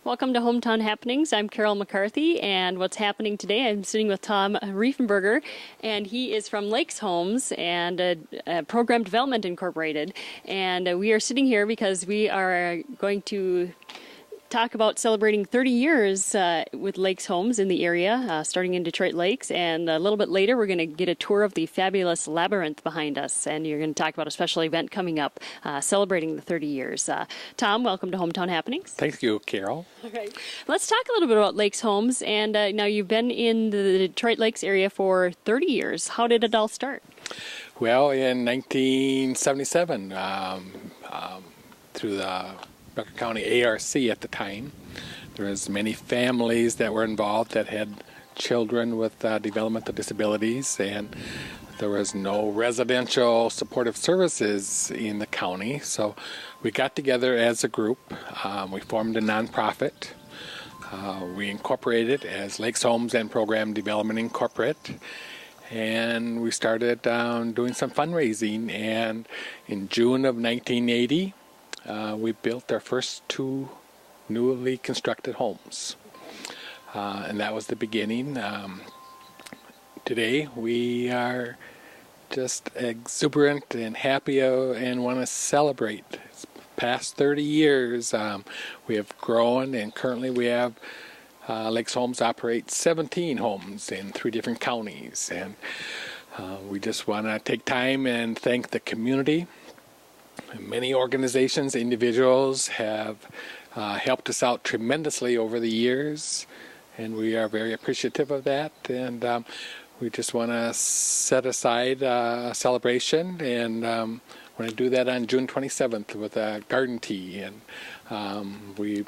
Welcome to Hometown Happenings. I'm Carol McCarthy, and what's happening today, I'm sitting with Tom Riefenberger, and he is from Lakes Homes and Program Development Incorporated. And we are sitting here because we are going to talk about celebrating 30 years with Lakes Homes in the area, starting in Detroit Lakes. And a little bit later, we're going to get a tour of the fabulous Labyrinth behind us. And you're going to talk about a special event coming up celebrating the 30 years. Tom, welcome to Hometown Happenings. Thank you, Carol. All right. Let's talk a little bit about Lakes Homes. And now you've been in the Detroit Lakes area for 30 years. How did it all start? Well, in 1977, through the Becker County ARC at the time, there was many families that were involved that had children with developmental disabilities, and there was no residential supportive services in the county. So we got together as a group. We formed a nonprofit. We incorporated as Lakes Homes and Program Development Incorporated. And we started doing some fundraising, and in June of 1980, we built our first 2 newly constructed homes. And that was the beginning. Today we are just exuberant and happy and want to celebrate. It's past 30 years. We have grown, and currently we have Lakes Homes operates 17 homes in 3 different counties. And we just want to take time and thank the community. Many organizations, individuals have helped us out tremendously over the years, and we are very appreciative of that. And we just want to set aside a celebration, and want to do that on June 27th with a garden tea. And we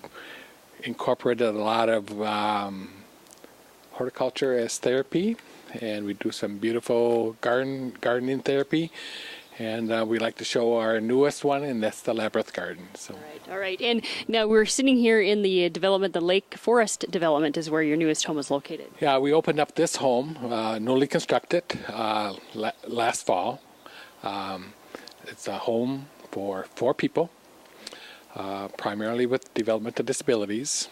incorporated a lot of horticulture as therapy, and we do some beautiful gardening therapy. And we like to show our newest one, and that's the Labyrinth Garden. So. All right. And now we're sitting here in the development, the Lake Forest development is where your newest home is located. Yeah, we opened up this home, newly constructed, last fall. It's a home for 4 people, primarily with developmental disabilities.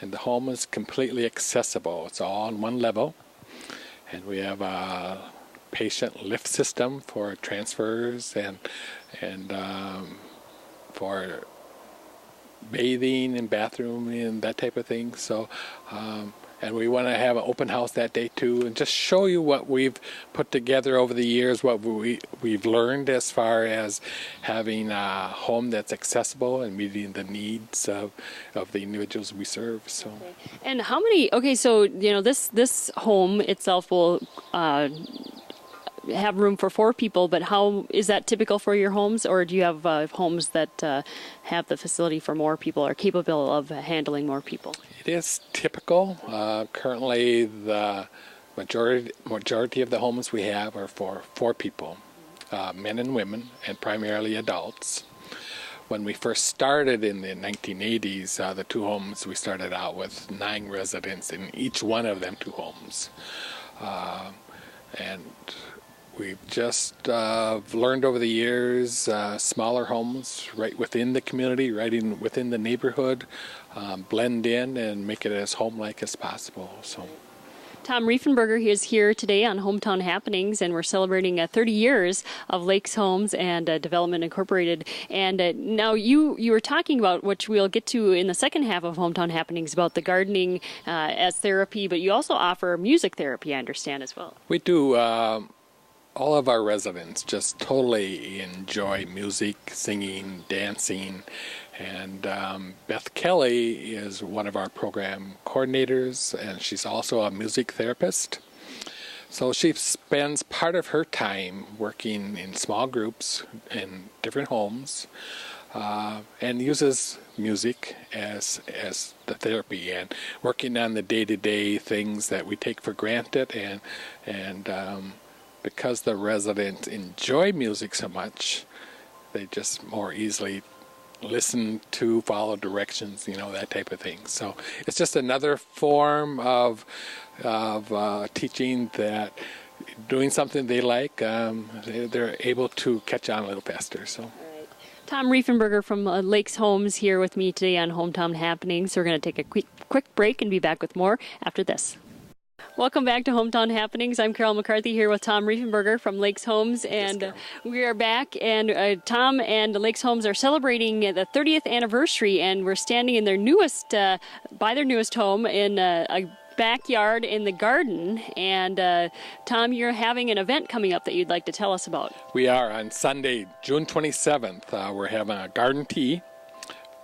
And the home is completely accessible. It's all on one level. And we have a patient lift system for transfers and for bathing and bathroom and that type of thing. So and we want to have an open house that day too, and just show you what we've put together over the years, what we've learned as far as having a home that's accessible and meeting the needs of the individuals we serve. So. Okay. And how many? Okay, so this home itself will have room for 4 people, but how is that typical for your homes, or do you have homes that have the facility for more people or capable of handling more people? It is typical. Currently, the majority of the homes we have are for 4 people, men and women, and primarily adults. When we first started in the 1980s, the 2 homes, we started out with 9 residents in each one of them 2 homes. And we've just learned over the years, smaller homes right within the community, within the neighborhood, blend in and make it as home-like as possible. So. Tom Riefenberger is here today on Hometown Happenings, and we're celebrating 30 years of Lakes Homes and Development Incorporated. And now you were talking about, which we'll get to in the second half of Hometown Happenings, about the gardening as therapy, but you also offer music therapy, I understand, as well. We do. All of our residents just totally enjoy music, singing, dancing, and Beth Kelly is one of our program coordinators, and she's also a music therapist. So she spends part of her time working in small groups in different homes, and uses music as the therapy, and working on the day-to-day things that we take for granted, and because the residents enjoy music so much, they just more easily listen to, follow directions, that type of thing. So it's just another form of teaching that doing something they like, they're able to catch on a little faster. So. Tom Riefenberger from Lakes Homes here with me today on Hometown Happenings. We're going to take a quick break and be back with more after this. Welcome back to Hometown Happenings. I'm Carol McCarthy here with Tom Riefenberger from Lakes Homes, and we are back. And Tom and Lakes Homes are celebrating the 30th anniversary, and we're standing in their newest, by their newest home in a backyard in the garden. And Tom, you're having an event coming up that you'd like to tell us about. We are on Sunday, June 27th. We're having a garden tea.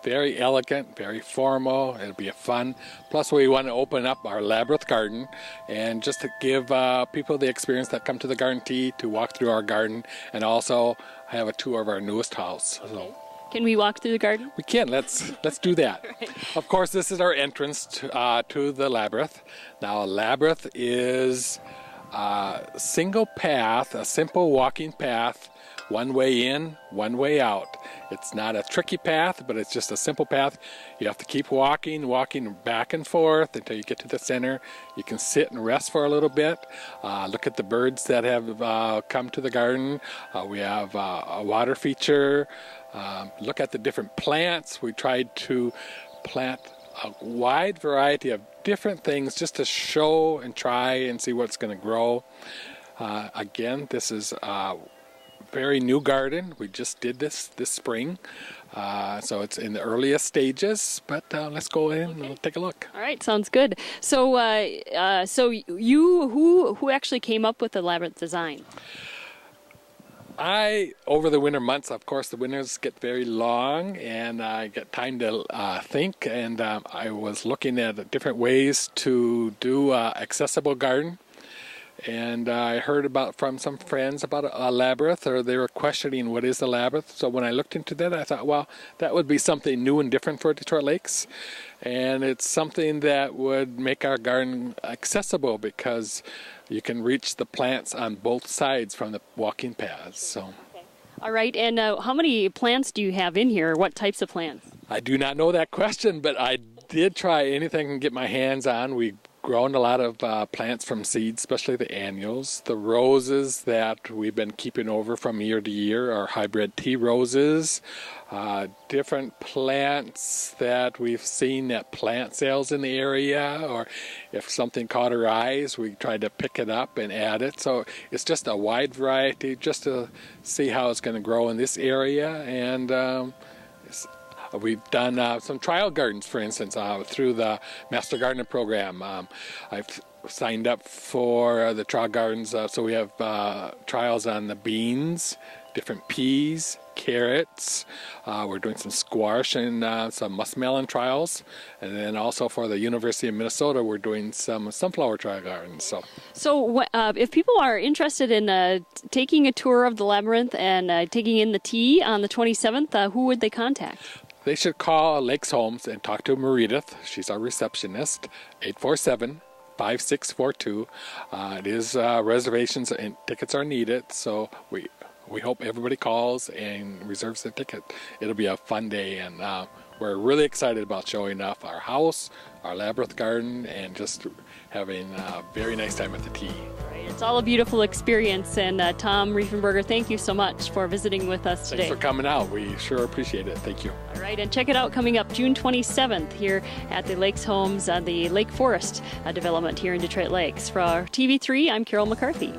Very elegant, very formal. It'll be a fun. Plus, we want to open up our Labyrinth Garden and just to give people the experience that come to the garden tea to walk through our garden and also have a tour of our newest house. So, can we walk through the garden? we can. Let's do that. Right. Of course, this is our entrance to the Labyrinth. Now, a Labyrinth is a single path, a simple walking path. One way in, one way out. It's not a tricky path, but it's just a simple path. You have to keep walking back and forth until you get to the center. You can sit and rest for a little bit. Look at the birds that have come to the garden. We have a water feature. Look at the different plants. We tried to plant a wide variety of different things just to show and try and see what's going to grow. Again, this is very new garden. We just did this spring, so it's in the earliest stages, but let's go in and take a look. All right, sounds good. So who actually came up with the Labyrinth design? Over the winter months, of course, the winters get very long and I get time to think, and I was looking at different ways to do accessible garden. And I heard from some friends about a labyrinth, or they were questioning what is a labyrinth. So when I looked into that, I thought, well, that would be something new and different for Detroit Lakes. And it's something that would make our garden accessible because you can reach the plants on both sides from the walking paths. So. All right, and how many plants do you have in here? What types of plants? I do not know that question, but I did try anything I can get my hands on. We've grown a lot of plants from seeds, especially the annuals. The roses that we've been keeping over from year to year are hybrid tea roses. Different plants that we've seen at plant sales in the area, or if something caught our eyes, we tried to pick it up and add it. So it's just a wide variety just to see how it's going to grow in this area. And we've done some trial gardens, for instance, through the Master Gardener program. I've signed up for the trial gardens, so we have trials on the beans, different peas, carrots. We're doing some squash and some muskmelon trials. And then also for the University of Minnesota, we're doing some sunflower trial gardens. So if people are interested in taking a tour of the Labyrinth and taking in the tea on the 27th, who would they contact? They should call Lakes Homes and talk to Meredith. She's our receptionist, 847-5642. It is reservations and tickets are needed, so we hope everybody calls and reserves their ticket. It'll be a fun day, and we're really excited about showing off our house, our Labyrinth Garden, and just having a very nice time at the tea. It's all a beautiful experience, and Tom Riefenberger, thank you so much for visiting with us today. Thanks for coming out. We sure appreciate it. Thank you. All right, and check it out coming up June 27th here at the Lakes Homes, the Lake Forest development here in Detroit Lakes. For TV3, I'm Carol McCarthy.